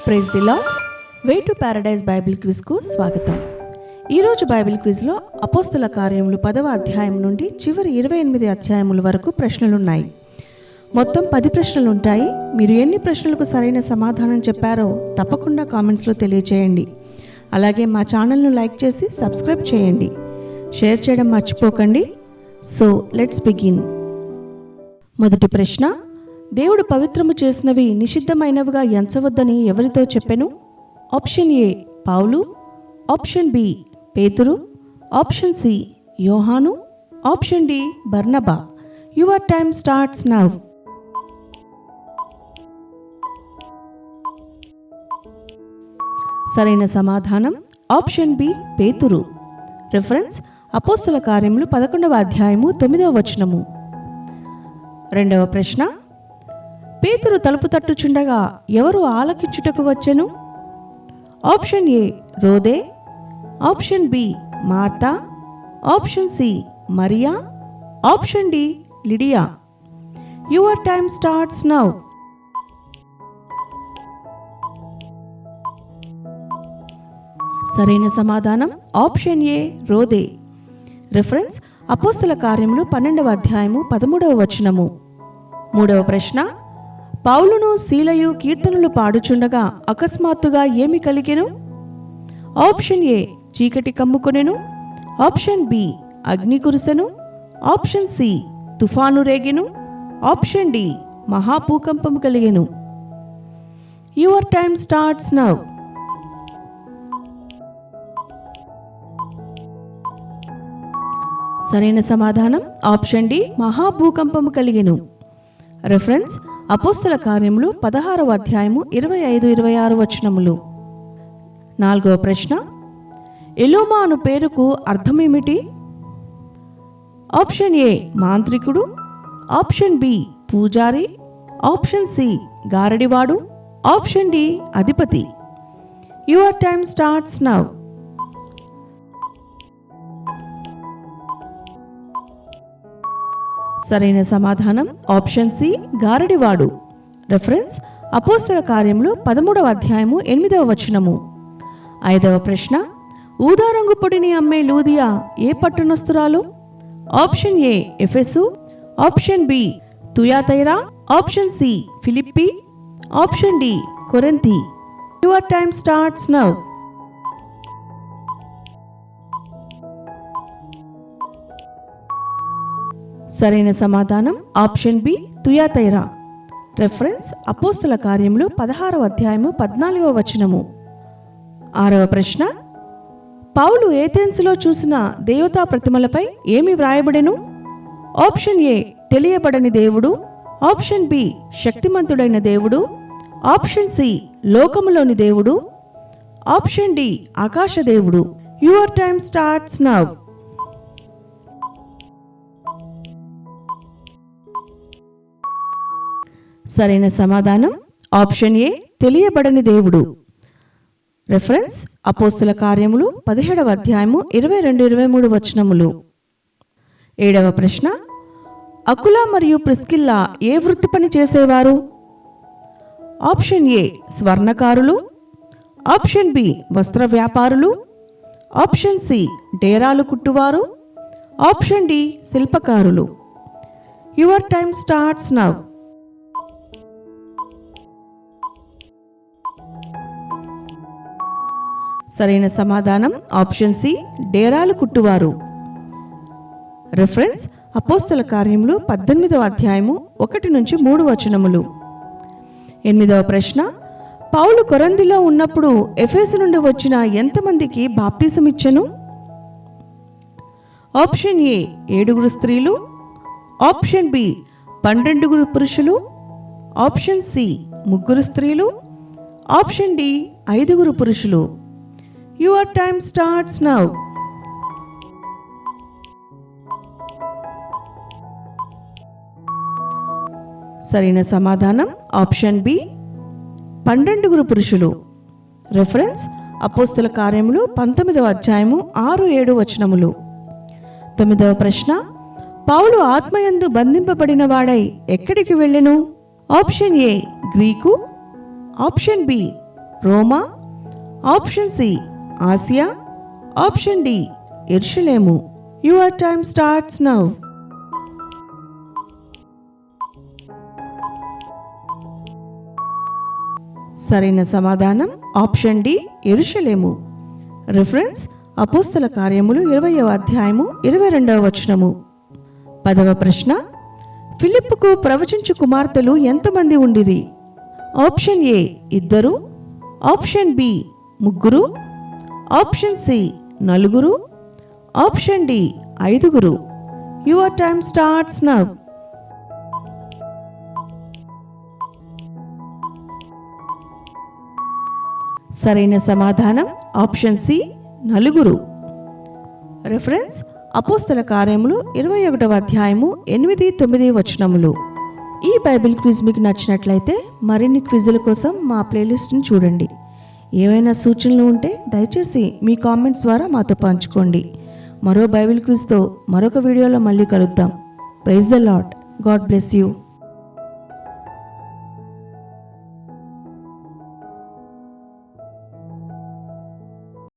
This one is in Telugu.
Praise the Lord. Way to paradise Bible క్విజ్కు స్వాగతం. ఈరోజు బైబిల్ క్విజ్లో అపోస్తుల కార్యములు 10వ అధ్యాయం నుండి చివరి 28 అధ్యాయముల వరకు ప్రశ్నలున్నాయి. మొత్తం 10 ప్రశ్నలు ఉంటాయి. మీరు ఎన్ని ప్రశ్నలకు సరైన సమాధానం చెప్పారో తప్పకుండా కామెంట్స్లో తెలియచేయండి. అలాగే మా ఛానల్ను లైక్ చేసి సబ్స్క్రైబ్ చేయండి. షేర్ చేయడం మర్చిపోకండి. So let's begin. మొదటి ప్రశ్న, దేవుడు పవిత్రము చేసినవి నిషిద్ధమైనవిగా ఎంచవద్దని ఎవరితో చెప్పెను? Option A Paulu, option B Peturu, option C Yohanu, option D Barnaba. Your time starts now. సరైన సమాధానం ఆప్షన్ బి పేతురు. రిఫరెన్స్ అపోస్తుల కార్యములు 11వ అధ్యాయము 9వ వచనము. రెండవ ప్రశ్న, పేతురు తలుపు తట్టుచుండగా ఎవరు ఆలకించుటకు వచ్చెను? ఆప్షన్ ఏ రోదే, option B Martha, option C మరియా, option D Lydia. Your time starts now. సరైన సమాధానం ఆప్షన్ ఏ రోదే. రిఫరెన్స్ అపోస్తుల కార్యములు 12వ అధ్యాయము 13వ వచనము. మూడవ ప్రశ్న, పౌలును శీలయు కీర్తనలు పాడుచుండగా అకస్మాత్తుగా ఏమి కలిగెను? ఆప్షన్ ఏ చీకటి కమ్ముకొనెను, ఆప్షన్ బి అగ్ని కురిసెను, ఆప్షన్ సి తుఫాను రేగెను, ఆప్షన్ డి మహాభూకంపము కలిగెను. Your time starts now. సరైన సమాధానం ఆప్షన్ డి మహాభూకంపము కలిగెను. రెఫరెన్స్ అపోస్తల కార్యములు 16వ అధ్యాయము 25-26 వచనములు. నాలుగవ ప్రశ్న, ఎలోమా అను పేరుకు అర్థమేమిటి? ఆప్షన్ ఏ మాంత్రికుడు, ఆప్షన్ బి పూజారి, ఆప్షన్ సి గారడివాడు, ఆప్షన్ డి అధిపతి. Your time starts now. సరైన సమాధానం ఆప్షన్ సి గారడివాడు. రెఫరెన్స్ అపోస్తల కార్యములు 13వ అధ్యాయము 8వ వచనము. ఐదవ ప్రశ్న, ఊదారంగు పొడిని అమ్మే లూదియా ఏ పట్టణస్తురాలు? ఆప్షన్ ఏ ఎఫెసు, ఆప్షన్ బి తుయాతైరా, ఆప్షన్ సి ఫిలిప్పి, ఆప్షన్ డి కొరింథీ. Your time starts now. సరైన సమాధానం ఆప్షన్ బి తుయాతైరా. రెఫరెన్స్ అపోస్తల కార్యములు 16వ అధ్యాయము 14వ వచనము. ఆరవ ప్రశ్న, పౌలు ఏథెన్సులో చూసిన దేవతా ప్రతిమలపై ఏమి వ్రాయబడెను? ఆప్షన్ ఏ తెలియబడని దేవుడు, ఆప్షన్ బి శక్తిమంతుడైన దేవుడు, ఆప్షన్ సి లోకములోని దేవుడు, ఆప్షన్ డి ఆకాశ దేవుడు. Your time starts now. సరైన సమాధానం ఆప్షన్ ఏ తెలియబడని దేవుడు. రెఫరెన్స్ అపోస్తుల కార్యములు 17వ అధ్యాయము 22-23 వచనములు. ఏడవ ప్రశ్న, అకులా మరియు ప్రిస్కిల్లా ఏ వృత్తి పని చేసేవారు? ఆప్షన్ ఏ స్వర్ణకారులు, ఆప్షన్ బి వస్త్ర వ్యాపారులు, ఆప్షన్ సి డేరాలు కుట్టువారు, ఆప్షన్ డి శిల్పకారులు. Your time starts now. సరైన సమాధానం ఆప్షన్ సి డేరాలు కుట్టువారు. రిఫరెన్స్ అపోస్తల కార్యములు 18వ అధ్యాయము 1-3 వచనములు. ఎనిమిదవ ప్రశ్న, పౌలు కొరంథీలో ఉన్నప్పుడు ఎఫెసు నుండి వచ్చిన ఎంతమందికి బాప్తిసం ఇచ్చెను? ఆప్షన్ ఏ 7 స్త్రీలు, ఆప్షన్ బి 12 పురుషులు, ఆప్షన్ సి 3 స్త్రీలు, ఆప్షన్ డి 5 పురుషులు. Your time starts now. సరైన సమాధానం ఆప్షన్ బి 12 పురుషులు. రెఫరెన్స్ అపోస్తల కార్యములు 19వ అధ్యాయము 6-7 వచనములు. 9వ ప్రశ్న, పౌలు ఆత్మయందు బంధింపబడిన వాడై ఎక్కడికి వెళ్ళెను? Option A Greek, option B రోమా, ఆప్షన్ సి ఆసియా, ఆప్షన్ డి యెరూషలేము. Your time starts now. సరైన సమాధానం ఆప్షన్ డి యెరూషలేము. రిఫరెన్స్ అపోస్తల కార్యములు 20వ అధ్యాయము 22వ వచనము. 10వ ప్రశ్న, ఫిలిప్పుకు ప్రవచించు కుమార్తెలు ఎంతమంది ఉండిరి? Option A 2, option B 3, option C 4, option D 5. Your time starts now. సరైన సమాధానం ఆప్షన్ సి 4. రిఫరెన్స్ అపోస్తల కార్యములు 21వ అధ్యాయము 8-9 వచనములు. ఈ బైబిల్ క్విజ్ మీకు నచ్చినట్లయితే మరిన్ని క్విజుల కోసం మా ప్లేలిస్ట్ని చూడండి. ఏవైనా సూచనలు ఉంటే దయచేసి మీ కామెంట్స్ ద్వారా మాతో పంచుకోండి. మరో బైబిల్ క్విజ్తో మరొక వీడియోలో మళ్ళీ కలుద్దాం. Praise the lord. God bless you.